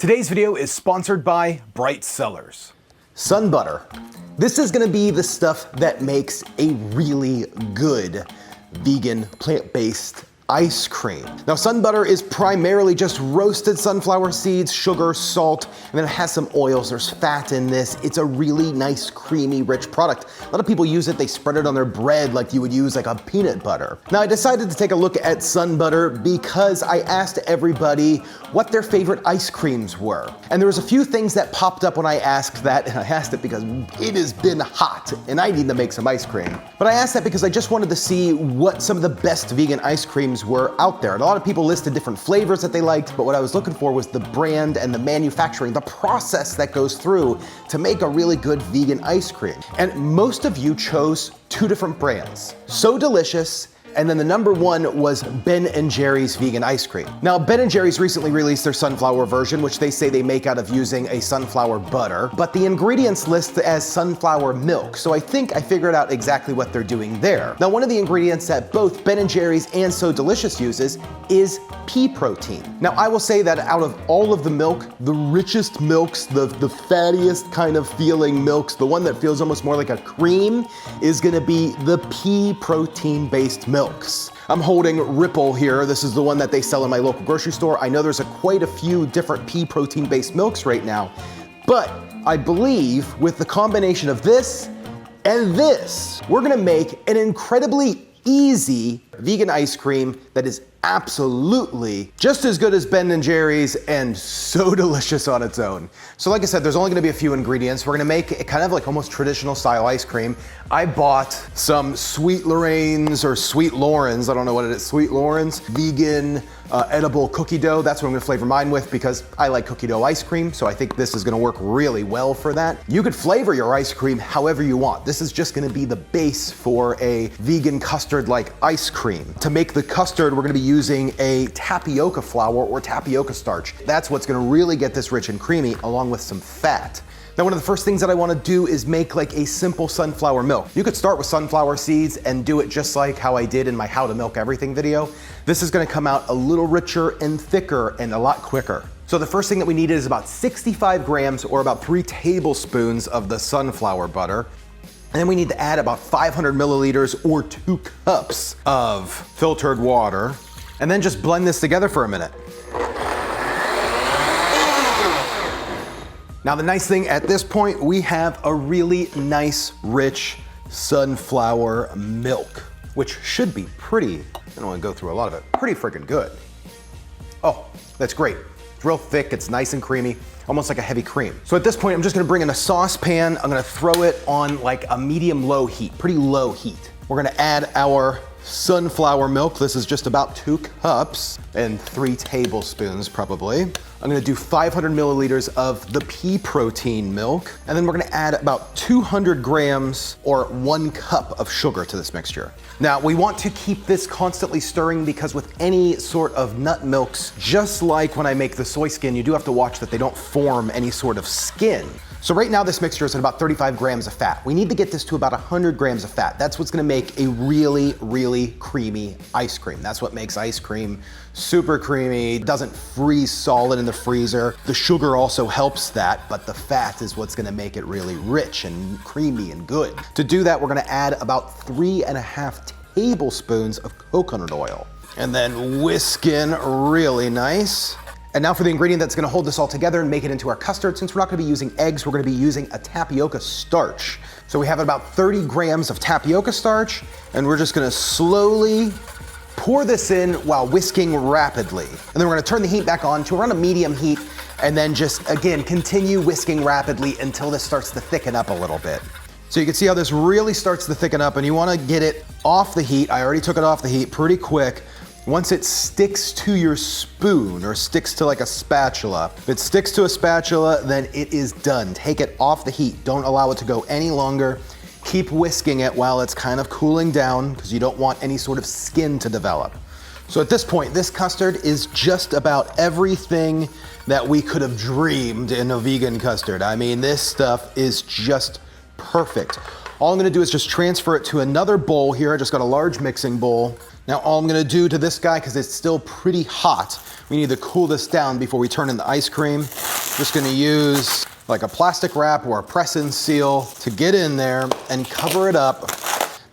Today's video is sponsored by Bright Cellars. Sun butter. This is gonna be the stuff that makes a really good vegan, plant-based ice cream. Now, sun butter is primarily just roasted sunflower seeds, sugar, salt, and then it has some oils. There's fat in this. It's a really nice, creamy, rich product. A lot of people use it, they spread it on their bread like you would use like a peanut butter. Now, I decided to take a look at sun butter because I asked everybody what their favorite ice creams were. And there was a few things that popped up when I asked that, and I asked it because it has been hot and I need to make some ice cream. But I asked that because I just wanted to see what some of the best vegan ice creams were out there. And a lot of people listed different flavors that they liked, but what I was looking for was the brand and the manufacturing, the process that goes through to make a really good vegan ice cream. And most of you chose two different brands. So Delicious, and then the number one was Ben & Jerry's vegan ice cream. Now, Ben & Jerry's recently released their sunflower version, which they say they make out of using a sunflower butter, but the ingredients list as sunflower milk, so I think I figured out exactly what they're doing there. Now, one of the ingredients that both Ben & Jerry's and So Delicious uses is pea protein. Now, I will say that out of all of the milk, the richest milks, the fattiest kind of feeling milks, the one that feels almost more like a cream, is gonna be the pea protein-based milk. I'm holding Ripple here. This is the one that they sell in my local grocery store. I know there's quite a few different pea protein-based milks right now, but I believe with the combination of this and this, we're gonna make an incredibly easy vegan ice cream that is absolutely just as good as Ben & Jerry's and so delicious on its own. So like I said, there's only gonna be a few ingredients. We're gonna make it kind of like almost traditional style ice cream. I bought some Sweet Lorraine's or Sweet Lauren's, I don't know what it is, Sweet Lauren's vegan edible cookie dough. That's what I'm gonna flavor mine with because I like cookie dough ice cream, so I think this is gonna work really well for that. You could flavor your ice cream however you want. This is just gonna be the base for a vegan custard-like ice cream. To make the custard, we're gonna be using a tapioca flour or tapioca starch. That's what's gonna really get this rich and creamy along with some fat. Now, one of the first things that I wanna do is make like a simple sunflower milk. You could start with sunflower seeds and do it just like how I did in my How to Milk Everything video. This is gonna come out a little richer and thicker and a lot quicker. So the first thing that we need is about 65 grams or about 3 tablespoons of the sunflower butter. And then we need to add about 500 milliliters or 2 cups of filtered water. And then just blend this together for a minute. Now, the nice thing at this point, we have a really nice, rich sunflower milk, which should be pretty, I don't want to go through a lot of it, pretty freaking good. Oh, that's great. It's real thick, it's nice and creamy, almost like a heavy cream. So at this point, I'm just gonna bring in a saucepan. I'm gonna throw it on like a medium-low heat, pretty low heat. We're gonna add our sunflower milk. This is just about 2 cups and 3 tablespoons probably. I'm gonna do 500 milliliters of the pea protein milk, and then we're gonna add about 200 grams or 1 cup of sugar to this mixture. Now, we want to keep this constantly stirring because with any sort of nut milks, just like when I make the soy skin, you do have to watch that they don't form any sort of skin. So right now this mixture is at about 35 grams of fat. We need to get this to about 100 grams of fat. That's what's gonna make a really, really creamy ice cream. That's what makes ice cream super creamy, doesn't freeze solid in the freezer. The sugar also helps that, but the fat is what's gonna make it really rich and creamy and good. To do that, we're gonna add about 3.5 tablespoons of coconut oil. And then whisk in really nice. And now for the ingredient that's gonna hold this all together and make it into our custard. Since we're not gonna be using eggs, we're gonna be using a tapioca starch. So we have about 30 grams of tapioca starch, and we're just gonna slowly pour this in while whisking rapidly. And then we're gonna turn the heat back on to around a medium heat, and then just, again, continue whisking rapidly until this starts to thicken up a little bit. So you can see how this really starts to thicken up, and you wanna get it off the heat. I already took it off the heat pretty quick. Once it sticks to your spoon or sticks to like a spatula, if it sticks to a spatula, then it is done. Take it off the heat. Don't allow it to go any longer. Keep whisking it while it's kind of cooling down because you don't want any sort of skin to develop. So at this point, this custard is just about everything that we could have dreamed in a vegan custard. I mean, this stuff is just perfect. All I'm gonna do is just transfer it to another bowl here. I just got a large mixing bowl. Now all I'm gonna do to this guy, because it's still pretty hot, we need to cool this down before we turn in the ice cream. Just gonna use like a plastic wrap or a press-in seal to get in there and cover it up.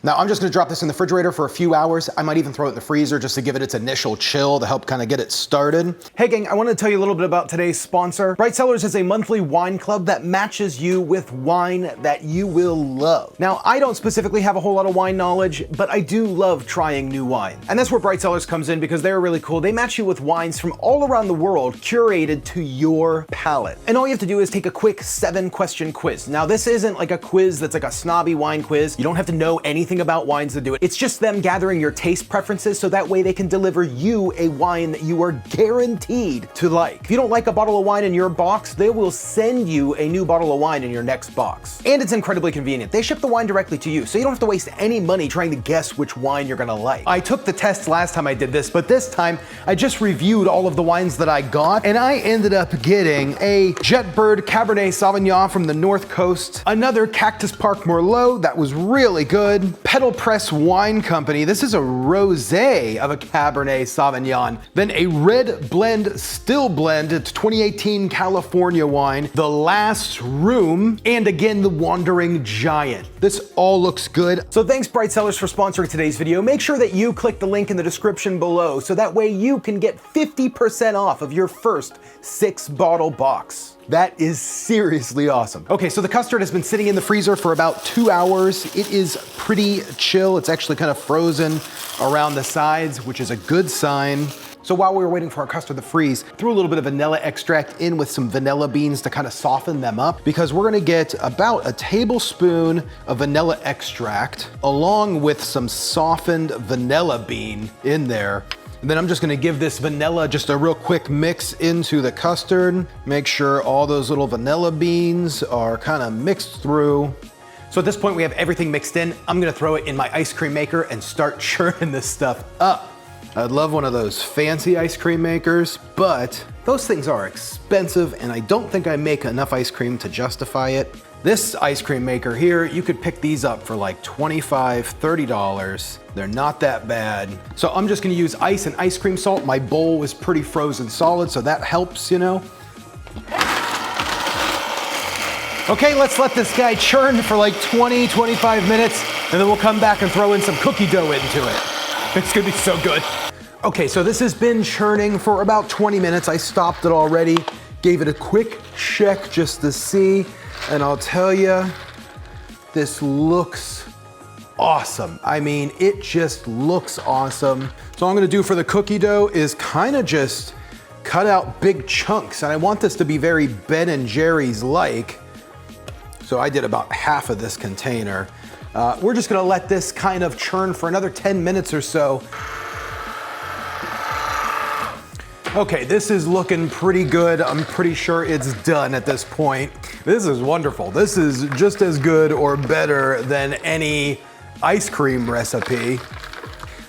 Now I'm just gonna drop this in the refrigerator for a few hours. I might even throw it in the freezer just to give it its initial chill to help kind of get it started. Hey gang, I wanted to tell you a little bit about today's sponsor. Bright Cellars is a monthly wine club that matches you with wine that you will love. Now, I don't specifically have a whole lot of wine knowledge, but I do love trying new wine. And that's where Bright Cellars comes in because they're really cool. They match you with wines from all around the world, curated to your palate. And all you have to do is take a quick 7-question quiz. Now, this isn't like a quiz that's like a snobby wine quiz. You don't have to know anything about wines to do it. It's just them gathering your taste preferences so that way they can deliver you a wine that you are guaranteed to like. If you don't like a bottle of wine in your box, they will send you a new bottle of wine in your next box. And it's incredibly convenient. They ship the wine directly to you, so you don't have to waste any money trying to guess which wine you're gonna like. I took the test last time I did this, but this time I just reviewed all of the wines that I got, and I ended up getting a Jetbird Cabernet Sauvignon from the North Coast, another Cactus Park Merlot that was really good, Pedal Press Wine Company. This is a rosé of a Cabernet Sauvignon. Then a red blend, still blend, it's 2018 California wine, The Last Room, and again, the Wandering Giant. This all looks good. So thanks Bright Cellars for sponsoring today's video. Make sure that you click the link in the description below so that way you can get 50% off of your first 6-bottle box. That is seriously awesome. Okay, so the custard has been sitting in the freezer for about 2 hours. It is pretty chill. It's actually kind of frozen around the sides, which is a good sign. So while we were waiting for our custard to freeze, threw a little bit of vanilla extract in with some vanilla beans to kind of soften them up, because we're gonna get about a tablespoon of vanilla extract along with some softened vanilla bean in there. And then I'm just gonna give this vanilla just a real quick mix into the custard. Make sure all those little vanilla beans are kind of mixed through. So at this point we have everything mixed in. I'm gonna throw it in my ice cream maker and start churning this stuff up. I'd love one of those fancy ice cream makers, but those things are expensive and I don't think I make enough ice cream to justify it. This ice cream maker here, you could pick these up for like $25, $30. They're not that bad. So I'm just gonna use ice and ice cream salt. My bowl was pretty frozen solid, so that helps, you know. Okay, let's let this guy churn for like 20, 25 minutes, and then we'll come back and throw in some cookie dough into it. It's gonna be so good. Okay, so this has been churning for about 20 minutes. I stopped it already, gave it a quick check just to see, and I'll tell you, this looks awesome. I mean, it just looks awesome. So all I'm gonna do for the cookie dough is kind of just cut out big chunks, and I want this to be very Ben & Jerry's like. So I did about half of this container. We're just gonna let this kind of churn for another 10 minutes or so. Okay, this is looking pretty good. I'm pretty sure it's done at this point. This is wonderful. This is just as good or better than any ice cream recipe.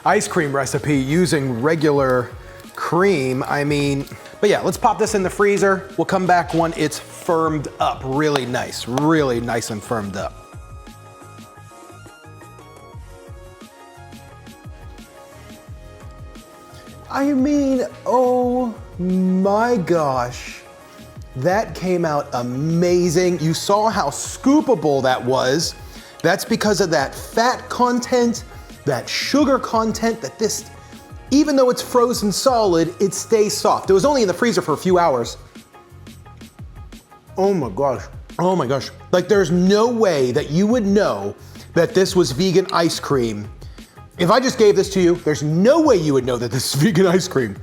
Ice cream recipe using regular cream, I mean, but yeah, let's pop this in the freezer. We'll come back when it's firmed up really nice and firmed up. I mean, oh my gosh, that came out amazing. You saw how scoopable that was. That's because of that fat content, that sugar content, that this, even though it's frozen solid, it stays soft. It was only in the freezer for a few hours. Oh my gosh, oh my gosh. Like there's no way that you would know that this was vegan ice cream. If I just gave this to you, there's no way you would know that this is vegan ice cream.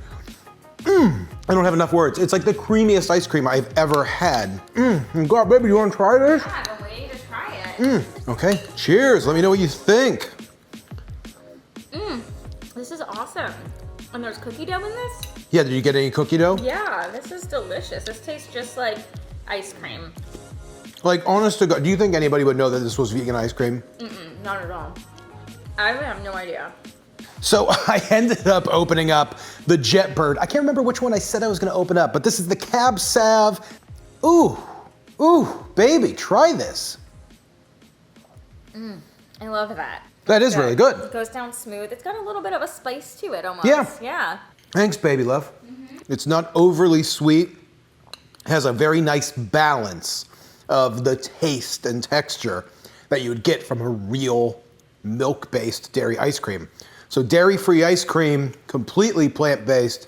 I don't have enough words. It's like the creamiest ice cream I've ever had. God, baby, you wanna try this? Yeah, I've been waiting to try it. Okay, cheers. Let me know what you think. This is awesome. And there's cookie dough in this? Yeah, did you get any cookie dough? Yeah, this is delicious. This tastes just like ice cream. Like, honest to God, do you think anybody would know that this was vegan ice cream? Not at all. I have no idea. So I ended up opening up the Jetbird. I can't remember which one I said I was gonna open up, but this is the Cab Sav. Ooh, baby, try this. I love that. That is really good. It goes down smooth. It's got a little bit of a spice to it almost. Yeah. Yeah. Thanks, baby love. It's not overly sweet. has a very nice balance of the taste and texture that you would get from a real milk-based dairy ice cream. So dairy-free ice cream, completely plant-based.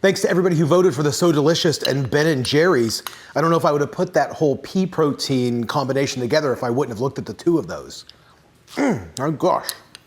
Thanks to everybody who voted for the So Delicious and Ben & Jerry's. I don't know if I would have put that whole pea protein combination together if I wouldn't have looked at the two of those. Oh gosh.